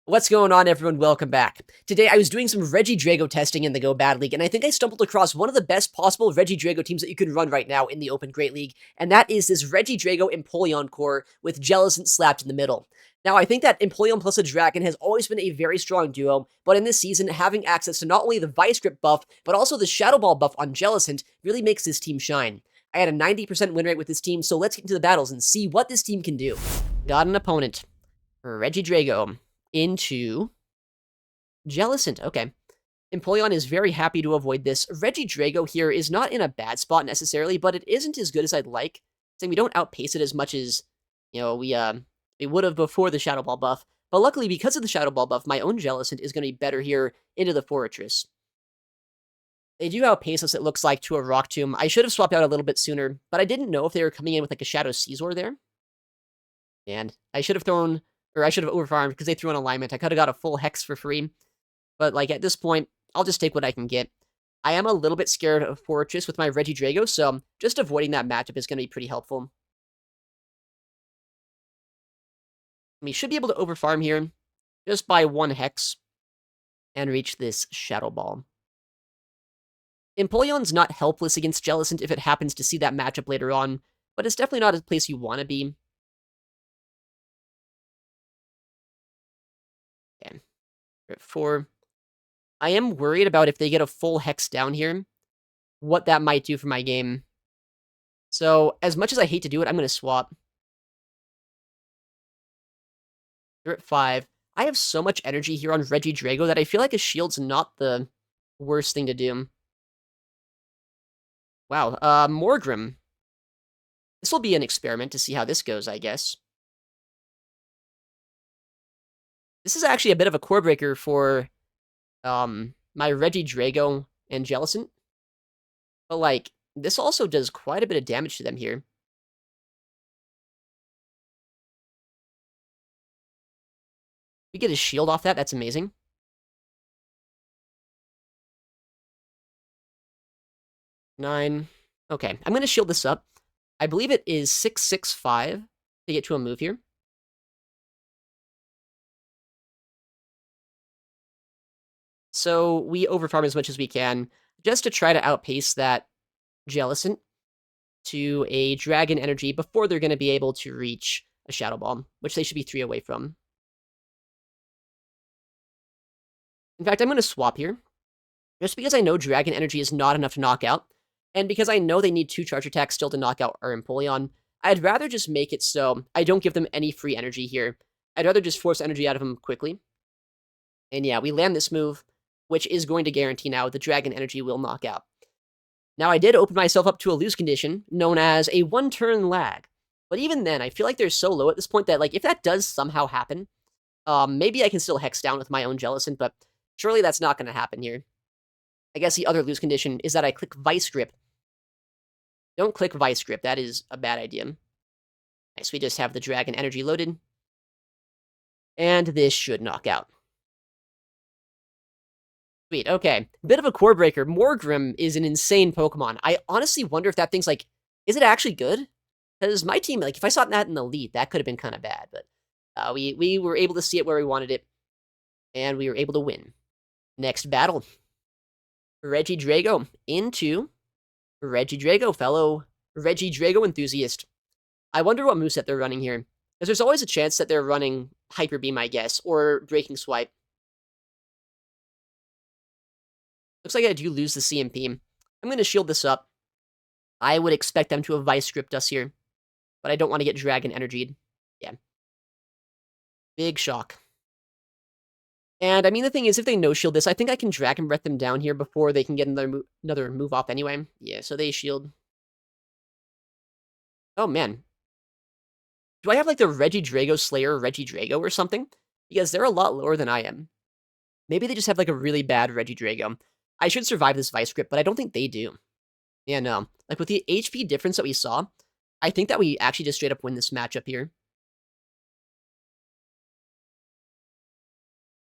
What's going on, everyone? Welcome back. Today, I was doing some Regidrago testing in the Go Bad League, and I think I stumbled across one of the best possible Regidrago teams that you can run right now in the Open Great League, and that is this Regidrago Empoleon core with Jellicent slapped in the middle. Now, I think that Empoleon plus a Dragon has always been a very strong duo, but in this season, having access to not only the Vice Grip buff, but also the Shadow Ball buff on Jellicent really makes this team shine. I had a 90% win rate with this team, so let's get into the battles and see what this team can do. Got an opponent. Regidrago into Jellicent. Okay. Empoleon is very happy to avoid this. Regidrago here is not in a bad spot necessarily, but it isn't as good as I'd like. Saying we don't outpace it as much as, we would have before the Shadow Ball buff. But luckily, because of the Shadow Ball buff, my own Jellicent is going to be better here into the Fortress. They do outpace us, it looks like, to a Rock Tomb. I should have swapped out a little bit sooner, but I didn't know if they were coming in with like a Shadow Caesar there. And I should have thrown, or I should have overfarmed because they threw an alignment. I could have got a full Hex for free. But, like, at this point, I'll just take what I can get. I am a little bit scared of Fortress with my Regidrago, so just avoiding that matchup is going to be pretty helpful. We should be able to overfarm here just by one Hex and reach this Shadow Ball. Empoleon's not helpless against Jellicent if it happens to see that matchup later on, but it's definitely not a place you want to be. Okay. We're at 4. I am worried about if they get a full Hex down here, what that might do for my game. So, as much as I hate to do it, I'm going to swap. They're at 5. I have so much energy here on Regidrago that I feel like a shield's not the worst thing to do. Wow, Morgrim. This will be an experiment to see how this goes, I guess. This is actually a bit of a core breaker for my Regidrago and Jellicent. But, like, this also does quite a bit of damage to them here. We get a shield off that, that's amazing. Nine. Okay, I'm going to shield this up. I believe it is 665 to get to a move here. So we overfarm as much as we can, just to try to outpace that Jellicent to a Dragon Energy before they're going to be able to reach a Shadow Ball, which they should be 3 away from. In fact, I'm going to swap here, just because I know Dragon Energy is not enough to knock out, and because I know they need 2 Charge Attacks still to knock out our Empoleon, I'd rather just make it so I don't give them any free energy here. I'd rather just force energy out of them quickly. And yeah, we land this move, which is going to guarantee now the Dragon Energy will knock out. Now, I did open myself up to a lose condition, known as a 1-turn lag. But even then, I feel like they're so low at this point that, like, if that does somehow happen, maybe I can still Hex down with my own Jellicent, but surely that's not going to happen here. I guess the other lose condition is that I click Vice Grip. Don't click Vice Grip, that is a bad idea. Nice, we just have the Dragon Energy loaded. And this should knock out. Sweet, okay. Bit of a core breaker. Morgrim is an insane Pokemon. I honestly wonder if that thing's, like, is it actually good? Because my team, like, if I saw that in the lead, that could have been kind of bad, but we were able to see it where we wanted it, and we were able to win. Next battle. Regidrago into Regidrago, fellow Regidrago enthusiast. I wonder what moveset they're running here. Because there's always a chance that they're running Hyper Beam, I guess, or Breaking Swipe. Looks like I do lose the CMP. I'm going to shield this up. I would expect them to have Vice Gripped us here, but I don't want to get Dragon Energied. Yeah. Big shock. And, I mean, the thing is, if they no-shield this, I think I can Dragon Breath them down here before they can get another move off anyway. Yeah, so they shield. Oh, man. Do I have, like, the Regidrago Slayer Regidrago or something? Because they're a lot lower than I am. Maybe they just have, like, a really bad Regidrago. I should survive this Vice Grip, but I don't think they do. Yeah, no. Like, with the HP difference that we saw, I think that we actually just straight up win this matchup here.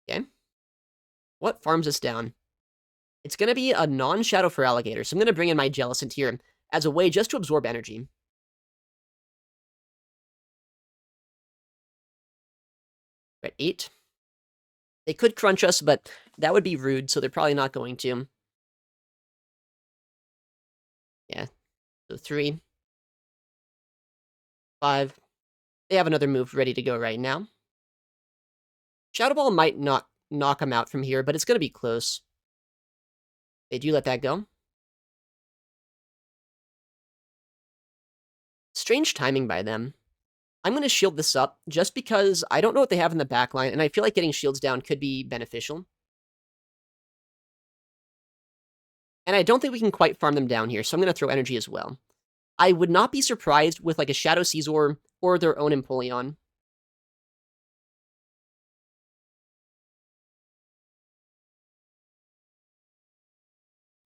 Okay. What farms us down? It's going to be a non-Shadow for Alligator, so I'm going to bring in my Jellicent here as a way just to absorb energy. We're at 8. They could crunch us, but that would be rude, so they're probably not going to. Yeah, so 3, 5. They have another move ready to go right now. Shadow Ball might not knock them out from here, but it's going to be close. They do let that go. Strange timing by them. I'm going to shield this up, just because I don't know what they have in the backline, and I feel like getting shields down could be beneficial. And I don't think we can quite farm them down here, so I'm going to throw energy as well. I would not be surprised with like a Shadow Caesar or their own Empoleon.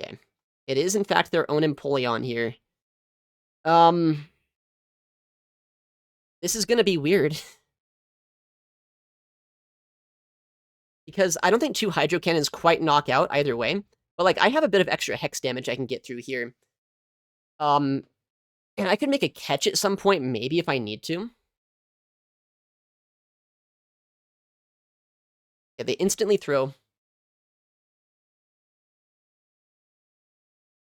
Okay. It is, in fact, their own Empoleon here. This is going to be weird. Because I don't think 2 Hydro Cannons quite knock out either way. But, like, I have a bit of extra Hex damage I can get through here. And I could make a catch at some point, maybe, if I need to. Yeah, they instantly throw.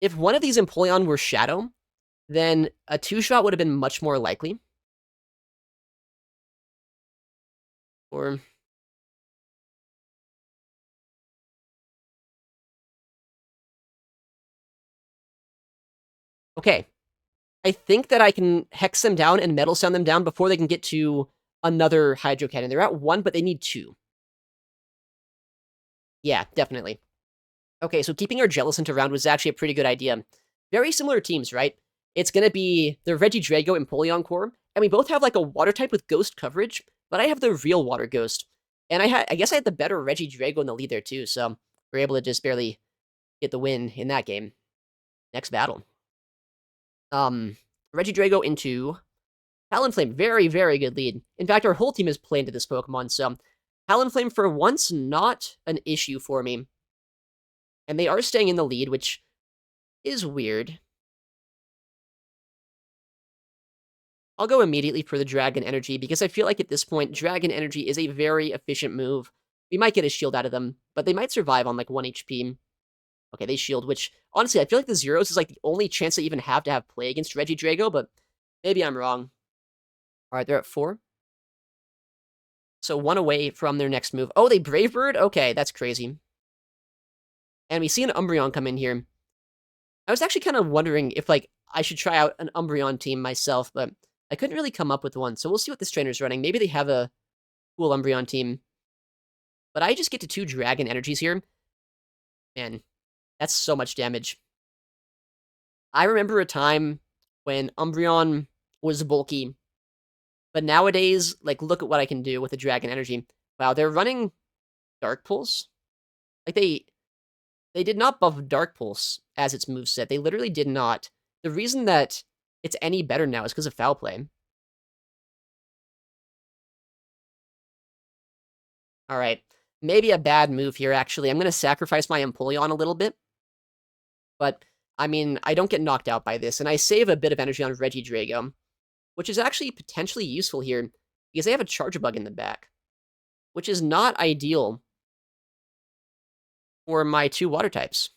If one of these Empoleon were Shadow, then a 2-shot would have been much more likely. Or... Okay. I think that I can Hex them down and Metal Sound them down before they can get to another Hydro Cannon. They're at 1, but they need 2. Yeah, definitely. Okay, so keeping our Jellicent around was actually a pretty good idea. Very similar teams, right? It's going to be the Regidrago and Empoleon Core, and we both have like a water type with ghost coverage, but I have the real water ghost. And I guess I had the better Regidrago in the lead there too, so we're able to just barely get the win in that game. Next battle. Regidrago into Talonflame. Very, very good lead. In fact, our whole team is playing to this Pokemon, so Talonflame for once not an issue for me. And they are staying in the lead, which is weird. I'll go immediately for the Dragon Energy, because I feel like at this point, Dragon Energy is a very efficient move. We might get a shield out of them, but they might survive on like 1 HP. Okay, they shield, which, honestly, I feel like the Zeros is like the only chance they even have to have play against Regidrago, but maybe I'm wrong. Alright, they're at 4. So 1 away from their next move. Oh, they Brave Bird? Okay, that's crazy. And we see an Umbreon come in here. I was actually kind of wondering if, like, I should try out an Umbreon team myself, but I couldn't really come up with one, so we'll see what this trainer's running. Maybe they have a cool Umbreon team. But I just get to 2 Dragon Energies here. Man, that's so much damage. I remember a time when Umbreon was bulky, but nowadays, like, look at what I can do with a Dragon Energy. Wow, they're running Dark Pulse? Like, they did not buff Dark Pulse as its moveset. They literally did not. The reason that it's any better now is because of Foul Play. Alright, maybe a bad move here, actually. I'm going to sacrifice my Empoleon a little bit. But, I mean, I don't get knocked out by this, and I save a bit of energy on Regidrago, which is actually potentially useful here, because they have a Charge Bug in the back, which is not ideal for my 2 water types.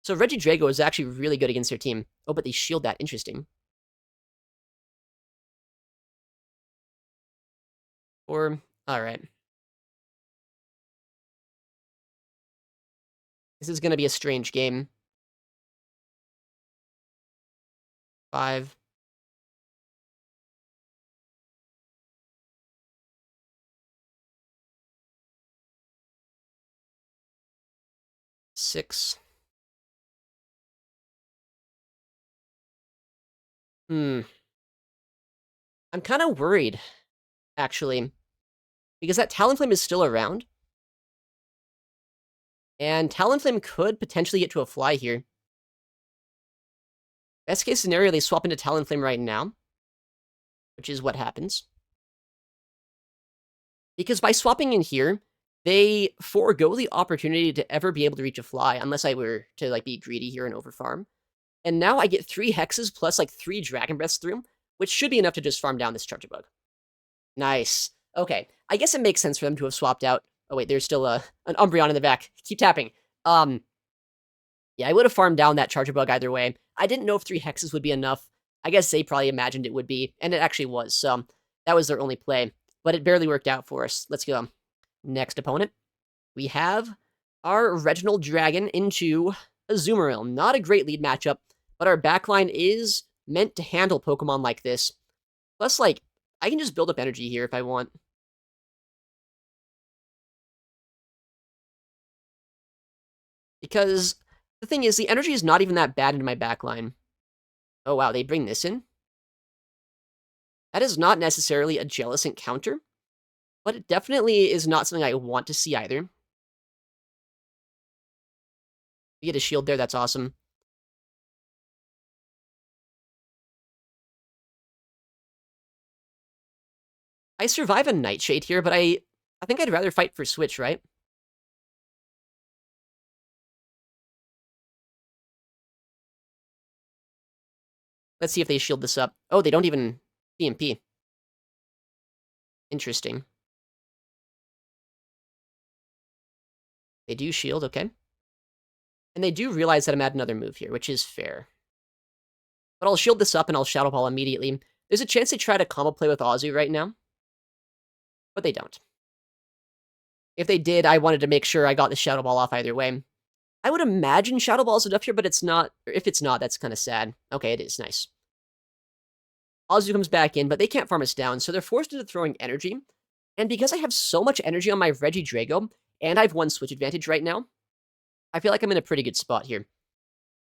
So Regidrago is actually really good against their team. Oh, but they shield that. Interesting. Or, alright. This is going to be a strange game. 5. 6. I'm kind of worried, actually, because that Talonflame is still around. And Talonflame could potentially get to a fly here. Best case scenario, they swap into Talonflame right now, which is what happens. Because by swapping in here, they forego the opportunity to ever be able to reach a fly, unless I were to like be greedy here and overfarm. And now I get 3 Hexes plus like 3 Dragon Breaths through, which should be enough to just farm down this Charge Bug. Nice. Okay, I guess it makes sense for them to have swapped out. Oh wait, there's still an Umbreon in the back. Keep tapping. Um, yeah, I would have farmed down that Charger Bug either way. I didn't know if 3 Hexes would be enough. I guess they probably imagined it would be, and it actually was, so that was their only play. But it barely worked out for us. Let's go. Next opponent. We have our Reginald Dragon into Azumarill. Not a great lead matchup, but our backline is meant to handle Pokemon like this. Plus, like, I can just build up energy here if I want. Because the thing is, the energy is not even that bad into my backline. Oh wow, they bring this in? That is not necessarily a Jellicent counter, but it definitely is not something I want to see either. We get a shield there, that's awesome. I survive a Nightshade here, but I think I'd rather fight for Switch, right? Let's see if they shield this up. Oh, they don't even PMP. Interesting. They do shield, okay. And they do realize that I'm at another move here, which is fair. But I'll shield this up and I'll Shadow Ball immediately. There's a chance they try to combo play with Azu right now. But they don't. If they did, I wanted to make sure I got the Shadow Ball off either way. I would imagine Shadow Ball's enough here, but it's not. If it's not, that's kind of sad. Okay, it is. Nice. Azu comes back in, but they can't farm us down, so they're forced into throwing energy. And because I have so much energy on my Regidrago, and I've one switch advantage right now, I feel like I'm in a pretty good spot here.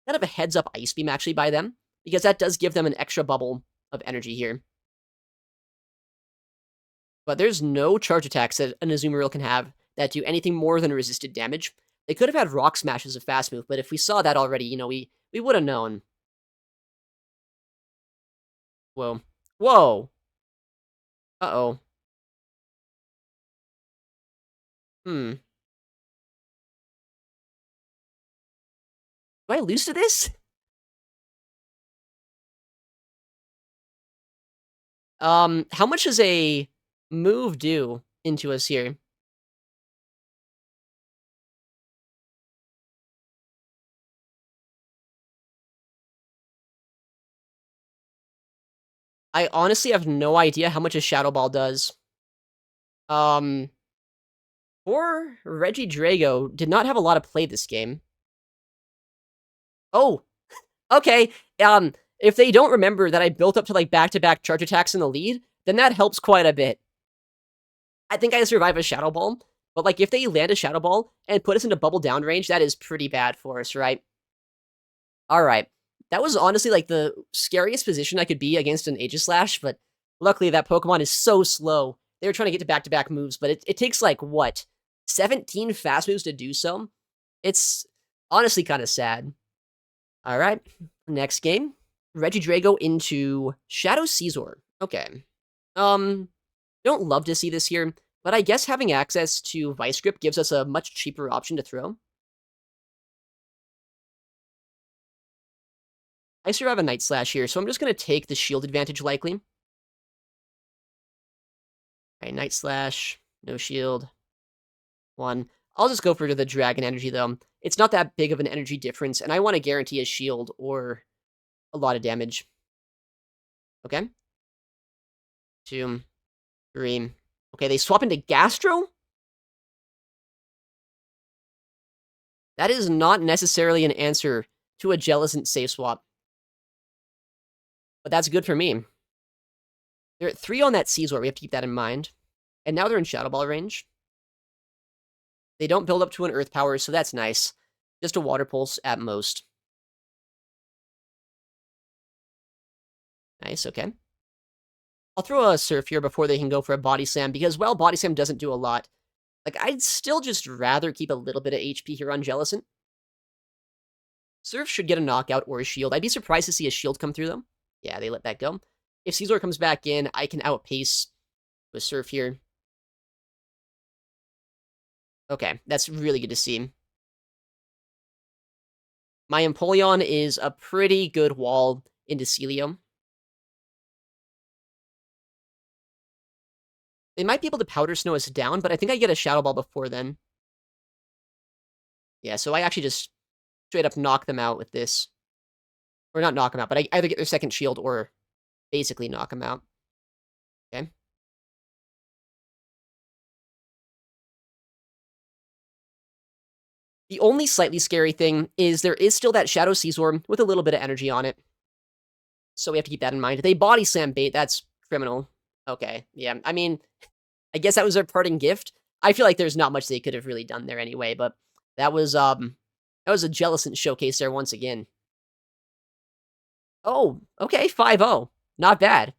Kind of a heads-up Ice Beam, actually, by them, because that does give them an extra bubble of energy here. But there's no charge attacks that an Azumarill can have that do anything more than resisted damage. They could have had Rock Smash as a fast move, but if we saw that already, you know, we would have known. Whoa. Whoa! Uh-oh. Hmm. Do I lose to this? How much does a move do into us here? I honestly have no idea how much a Shadow Ball does. Um, poor Regidrago did not have a lot of play this game. Oh, okay. If they don't remember that I built up to like back-to-back charge attacks in the lead, then that helps quite a bit. I think I survive a Shadow Ball, but like if they land a Shadow Ball and put us into bubble down range, that is pretty bad for us, right? All right. That was honestly like the scariest position I could be against an Aegislash, but luckily that Pokemon is so slow. They were trying to get to back-to-back moves, but it takes like, what, 17 fast moves to do so? It's honestly kind of sad. All right, next game. Regidrago into Shadow Caesar. Okay. Don't love to see this here, but I guess having access to Vice Grip gives us a much cheaper option to throw. I survive a Night Slash here, so I'm just going to take the shield advantage likely. Alright, Night Slash, no shield, 1. I'll just go for the Dragon Energy, though. It's not that big of an energy difference, and I want to guarantee a shield or a lot of damage. Okay. 2, 3. Okay, they swap into Gastro? That is not necessarily an answer to a Jellicent safe swap. But that's good for me. They're at 3 on that Caesar, we have to keep that in mind. And now they're in Shadow Ball range. They don't build up to an Earth Power, so that's nice. Just a Water Pulse at most. Nice, okay. I'll throw a Surf here before they can go for a Body Slam, because while Body Slam doesn't do a lot, like, I'd still just rather keep a little bit of HP here on Jellicent. Surf should get a knockout or a shield. I'd be surprised to see a shield come through, though. Yeah, they let that go. If Caesar comes back in, I can outpace with Surf here. Okay, that's really good to see. My Empoleon is a pretty good wall into Celio. They might be able to Powder Snow us down, but I think I get a Shadow Ball before then. Yeah, so I actually just straight up knock them out with this. Or not knock them out, but I either get their second shield or basically knock them out. Okay. The only slightly scary thing is there is still that Shadow Scizor with a little bit of energy on it. So we have to keep that in mind. They Body Slam bait, that's criminal. Okay, yeah. I mean, I guess that was their parting gift. I feel like there's not much they could have really done there anyway, but that was a Jellicent showcase there once again. Oh, okay, 5-0. Not bad.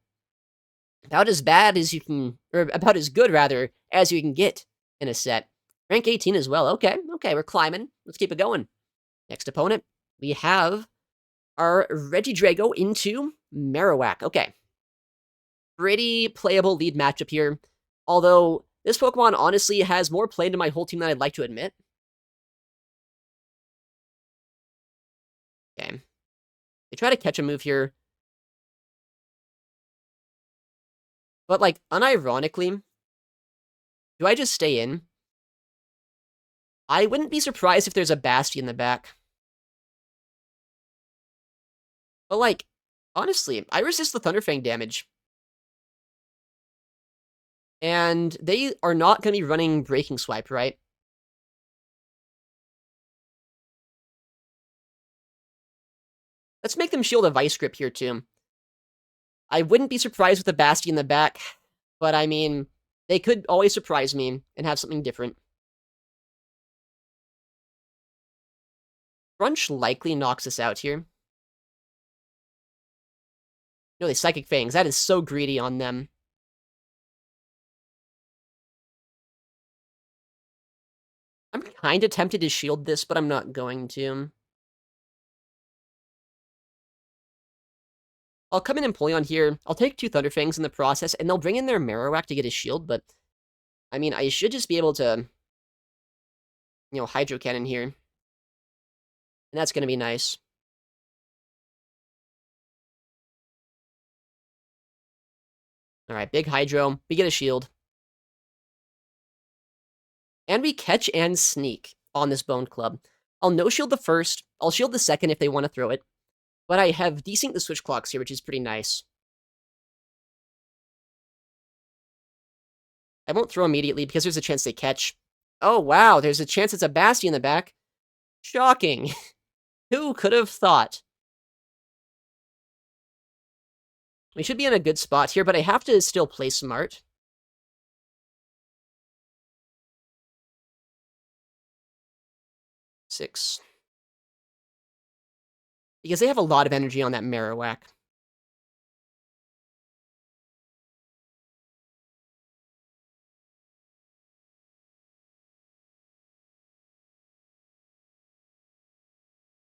About as bad as you can, or about as good, rather, as you can get in a set. Rank 18 as well. Okay, we're climbing. Let's keep it going. Next opponent, we have our Regidrago into Marowak. Okay. Pretty playable lead matchup here. Although, this Pokemon honestly has more play into my whole team than I'd like to admit. Okay. They try to catch a move here. But, like, unironically, do I just stay in? I wouldn't be surprised if there's a Bastion in the back. But, like, honestly, I resist the Thunderfang damage. And they are not going to be running Breaking Swipe, right? Let's make them shield a Vice Grip here, too. I wouldn't be surprised with a Bastion in the back, but I mean, they could always surprise me and have something different. Crunch likely knocks us out here. No, they Psychic Fangs. That is so greedy on them. I'm kind of tempted to shield this, but I'm not going to. I'll come in Empoleon here. I'll take 2 Thunderfangs in the process, and they'll bring in their Marowak to get his shield, but I mean, I should just be able to, Hydro Cannon here. And that's going to be nice. Alright, big Hydro. We get a shield. And we catch and sneak on this Bone Club. I'll no-shield the first. I'll shield the second if they want to throw it. But I have Desync the Switch Clocks here, which is pretty nice. I won't throw immediately because there's a chance they catch. Oh, wow, there's a chance it's a Bastion in the back. Shocking. Who could have thought? We should be in a good spot here, but I have to still play smart. Six. Because they have a lot of energy on that Marowak.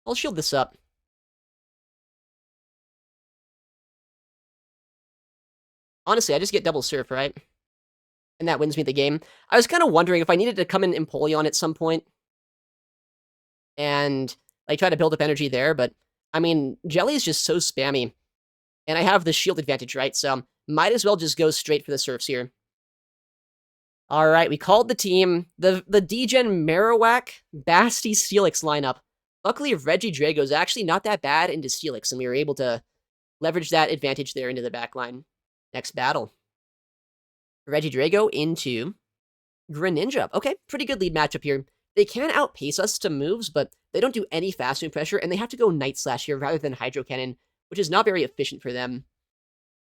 I'll shield this up. Honestly, I just get double surf, right? And that wins me the game. I was kind of wondering if I needed to come in Empoleon at some point and like try to build up energy there, but I mean, Jelly is just so spammy. And I have the shield advantage, right? So might as well just go straight for the surfs here. All right, we called the team. The Degen Marowak Basti Steelix lineup. Luckily, Regidrago is actually not that bad into Steelix, and we were able to leverage that advantage there into the backline. Next battle. Regidrago into Greninja. Okay, pretty good lead matchup here. They can outpace us to moves, but they don't do any fast move pressure, and they have to go Night Slash here rather than Hydro Cannon, which is not very efficient for them.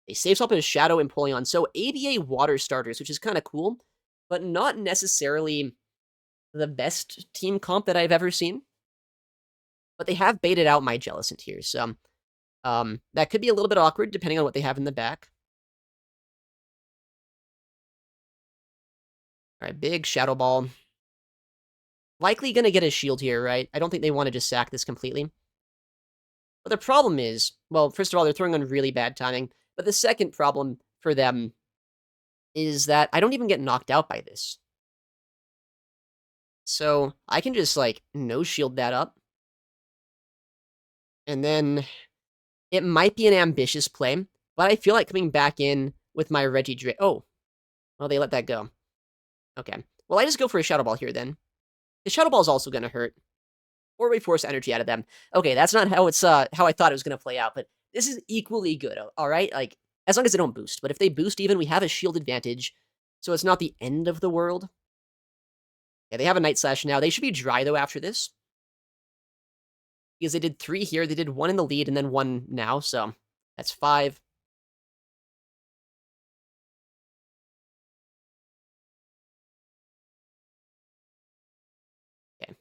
They save swap in a Shadow Empoleon, so ABA Water Starters, which is kind of cool, but not necessarily the best team comp that I've ever seen. But they have baited out my Jellicent here, so that could be a little bit awkward depending on what they have in the back. Alright, big Shadow Ball. Likely gonna get a shield here, right? I don't think they want to just sack this completely. But the problem is, well, first of all, they're throwing on really bad timing. But the second problem for them is that I don't even get knocked out by this. So I can just, like, no-shield that up. And then it might be an ambitious play, but I feel like coming back in with my Regidrago. Oh, Well, they let that go. Okay. Well, I just go for a Shadow Ball here, then. The Shadow Ball is also going to hurt. Or we force energy out of them. Okay, that's not how it's how I thought it was going to play out, but this is equally good, all right? Like, as long as they don't boost. But if they boost even, we have a shield advantage, so it's not the end of the world. Yeah, they have a Night Slash now. They should be dry, though, after this. Because they did 3 here, they did 1 in the lead, and then 1 now, so that's 5. Okay.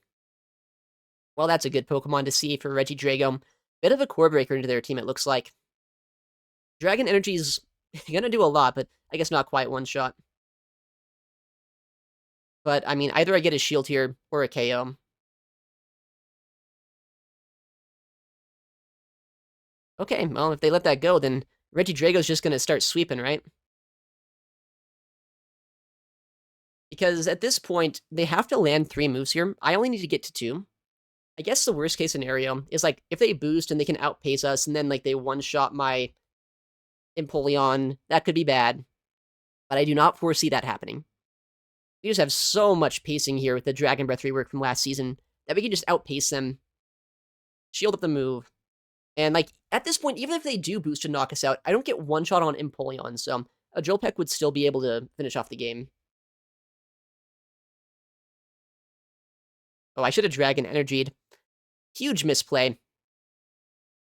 Well, that's a good Pokemon to see for Regidrago. Bit of a core breaker into their team, it looks like. Dragon Energy's gonna do a lot, but I guess not quite one shot. But, I mean, either I get a shield here or a KO. Okay, well, if they let that go, then Regidrago's just gonna start sweeping, right? Because at this point, they have to land 3 moves here. I only need to get to 2. I guess the worst case scenario is, like, if they boost and they can outpace us, and then, like, they one-shot my Empoleon, that could be bad. But I do not foresee that happening. We just have so much pacing here with the Dragon Breath rework from last season that we can just outpace them, shield up the move, and, like, at this point, even if they do boost to knock us out, I don't get one shot on Empoleon, so a Drill Peck would still be able to finish off the game. Oh, I should have Dragon Energied. Huge misplay.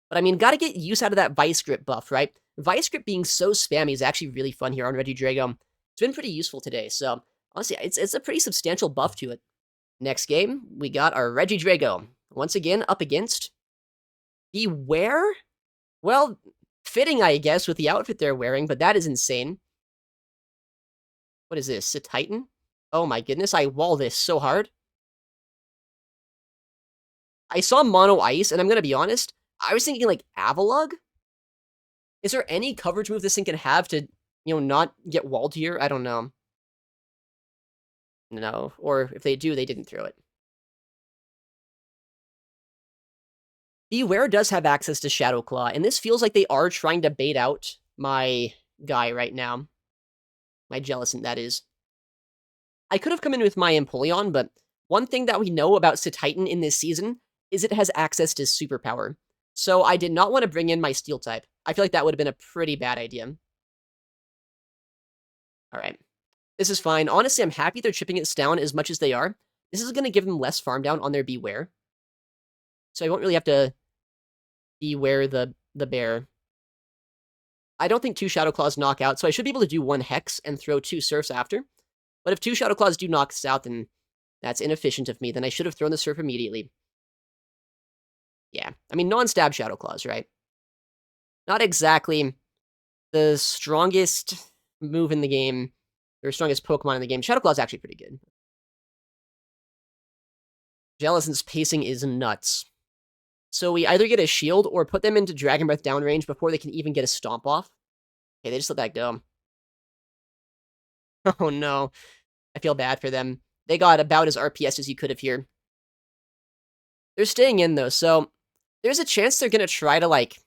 But I mean, gotta get use out of that Vice Grip buff, right? Vice Grip being so spammy is actually really fun here on Regidrago. It's been pretty useful today, so honestly, it's a pretty substantial buff to it. Next game, we got our Regidrago. Once again, up against Beware? Well, fitting, I guess, with the outfit they're wearing, but that is insane. What is this, a Titan? Oh my goodness, I wall this so hard. I saw Mono Ice, and I'm gonna be honest, I was thinking, like, Avalugg? Is there any coverage move this thing can have to, not get walled here? I don't know. No, or if they do, they didn't throw it. Beware does have access to Shadow Claw, and this feels like they are trying to bait out my guy right now. My Jellicent, that is. I could have come in with my Empoleon, but one thing that we know about Titan in this season is it has access to Superpower. So I did not want to bring in my Steel type. I feel like that would have been a pretty bad idea. Alright. This is fine. Honestly, I'm happy they're chipping it down as much as they are. This is going to give them less farm down on their Beware. So I won't really have to Beware the bear. I don't think 2 Shadow Claws knock out, so I should be able to do 1 Hex and throw 2 Surfs after. But if 2 Shadow Claws do knock us out, then that's inefficient of me. Then I should have thrown the Surf immediately. Yeah, I mean, non-stab Shadow Claws, right? Not exactly the strongest move in the game, or strongest Pokemon in the game. Shadow Claw is actually pretty good. Jellicent's pacing is nuts. So we either get a shield or put them into Dragon Breath downrange before they can even get a Stomp off. Okay, they just let that go. Oh no. I feel bad for them. They got about as RPS as you could have here. They're staying in, though, so there's a chance they're going to try to, like,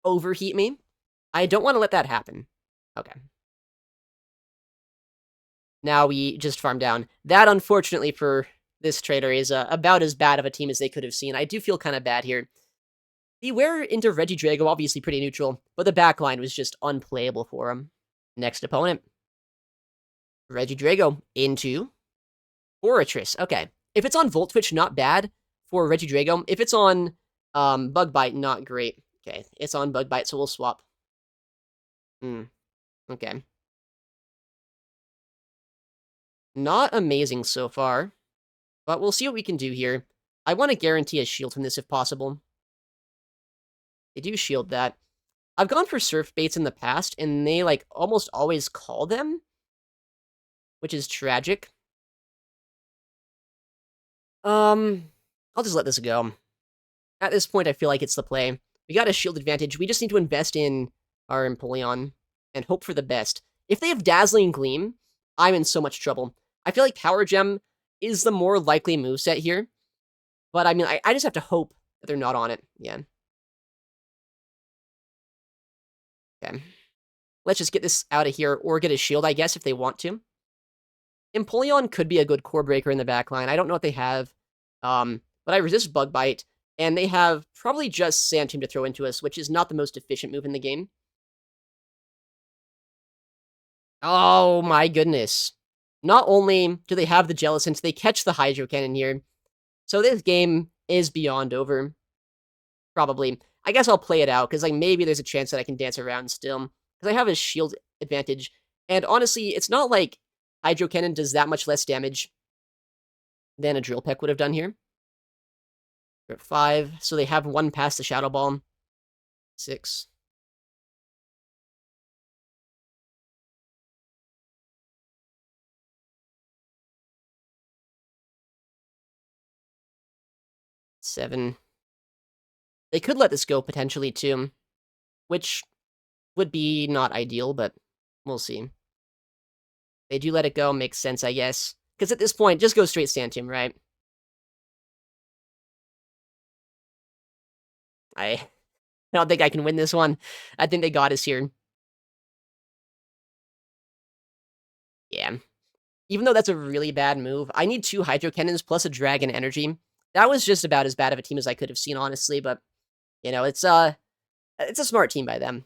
overheat me. I don't want to let that happen. Okay. Now we just farm down. That, unfortunately, for this trader is about as bad of a team as they could have seen. I do feel kind of bad here. Beware into Regidrago, obviously pretty neutral, but the backline was just unplayable for him. Next opponent. Regidrago into Forretress. Okay. If it's on Volt Twitch, not bad for Regidrago. If it's on Bug Bite, not great. Okay, it's on Bug Bite, so we'll swap. Okay. Not amazing so far, but we'll see what we can do here. I want to guarantee a shield from this if possible. They do shield that. I've gone for Surf Baits in the past, and they, like, almost always call them, which is tragic. I'll just let this go. At this point, I feel like it's the play. We got a shield advantage. We just need to invest in our Empoleon and hope for the best. If they have Dazzling Gleam, I'm in so much trouble. I feel like Power Gem is the more likely moveset here. But, I mean, I just have to hope that they're not on it. Yeah. Okay. Let's just get this out of here, or get a shield, I guess, if they want to. Empoleon could be a good core breaker in the backline. I don't know what they have. But I resist Bug Bite, and they have probably just Sand Tomb to throw into us, which is not the most efficient move in the game. Oh my goodness. Not only do they have the Jellicent, they catch the Hydro Cannon here. So this game is beyond over. Probably. I guess I'll play it out, because like maybe there's a chance that I can dance around still. Because I have a shield advantage. And honestly, it's not like Hydro Cannon does that much less damage than a Drill Peck would have done here. We're at 5, so they have 1 past the Shadow Ball. 6. Seven. They could let this go potentially too, which would be not ideal, but we'll see. They do let it go, makes sense, I guess. Because at this point, just go straight Sand Tomb, right? I don't think I can win this one. I think they got us here. Yeah. Even though that's a really bad move, I need 2 Hydro Cannons plus a Dragon Energy. That was just about as bad of a team as I could have seen, honestly, but, you know, it's a smart team by them.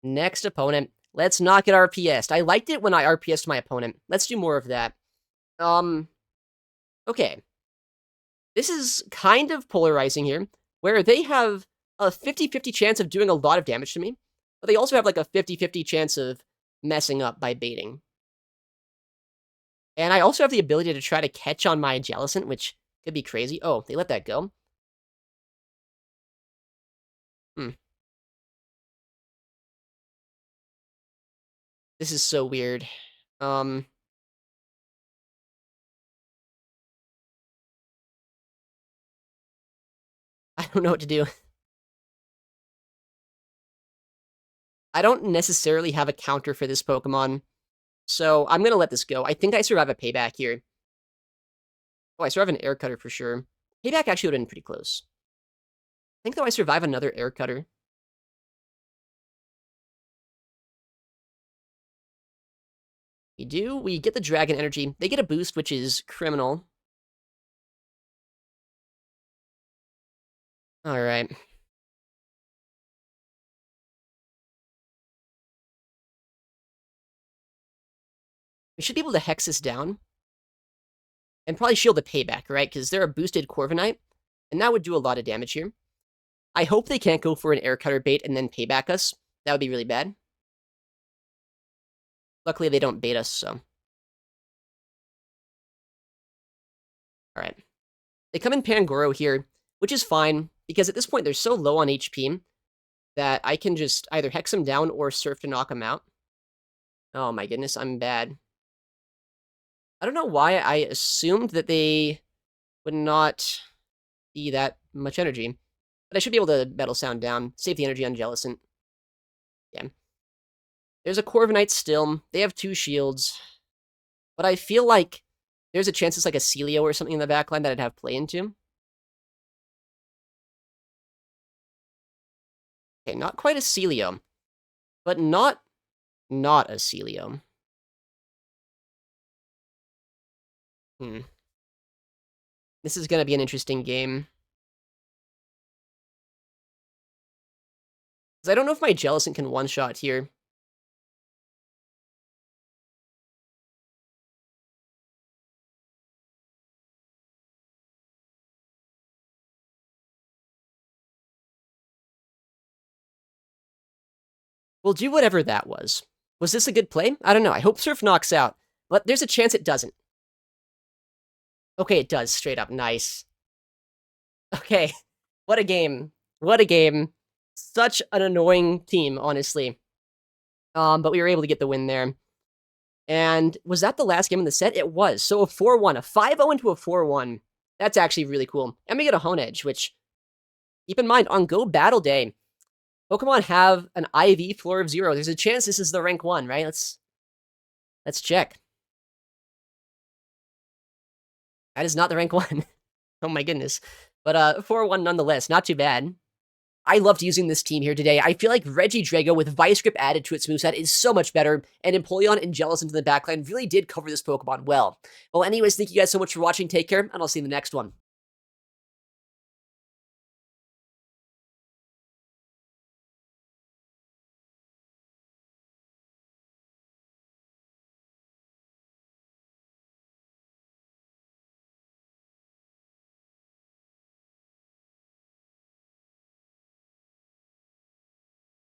Next opponent. Let's not get RPS'd. I liked it when I RPS'd my opponent. Let's do more of that. Okay. This is kind of polarizing here, where they have a 50-50 chance of doing a lot of damage to me, but they also have like a 50-50 chance of messing up by baiting. And I also have the ability to try to catch on my Jellicent, which could be crazy. Oh, they let that go? This is so weird. I don't know what to do. I don't necessarily have a counter for this Pokemon, so I'm gonna let this go. I think I survive a payback here. Oh, I survive an air cutter for sure. Payback actually would have been pretty close. I think though I survive another air cutter. We do. We get the Dragon Energy. They get a boost, which is criminal. Alright. We should be able to Hex this down. And probably shield the payback, right? Because they're a boosted Corviknight, and that would do a lot of damage here. I hope they can't go for an air cutter bait and then payback us. That would be really bad. Luckily, they don't bait us, so. Alright. They come in Pangoro here, which is fine, because at this point they're so low on HP that I can just either Hex them down or Surf to knock them out. Oh my goodness, I'm bad. I don't know why I assumed that they would not be that much energy. But I should be able to Metal Sound down, save the energy on Jellicent. Yeah. There's a Corviknight still. They have 2 shields. But I feel like there's a chance it's like a Celio or something in the backline that I'd have play into. Okay, not quite a Celio. But not a Celio. This is gonna be an interesting game. Because I don't know if my Jellicent can one-shot here. We'll do whatever that was. Was this a good play? I don't know. I hope Surf knocks out. But there's a chance it doesn't. Okay, it does. Straight up. Nice. Okay. What a game. What a game. Such an annoying team, honestly. But we were able to get the win there. And was that the last game in the set? It was. So a 4-1. A 5-0 into a 4-1. That's actually really cool. And we get a Hone Edge, which, keep in mind, on Go Battle Day, Pokemon have an IV floor of 0. There's a chance this is the rank 1, right? Let's check. That is not the rank 1. Oh my goodness. But 4-1 nonetheless. Not too bad. I loved using this team here today. I feel like Regidrago with Vice Grip added to its moveset is so much better, and Empoleon and Jealous into the backline really did cover this Pokemon well. Well, anyways, thank you guys so much for watching. Take care, and I'll see you in the next one.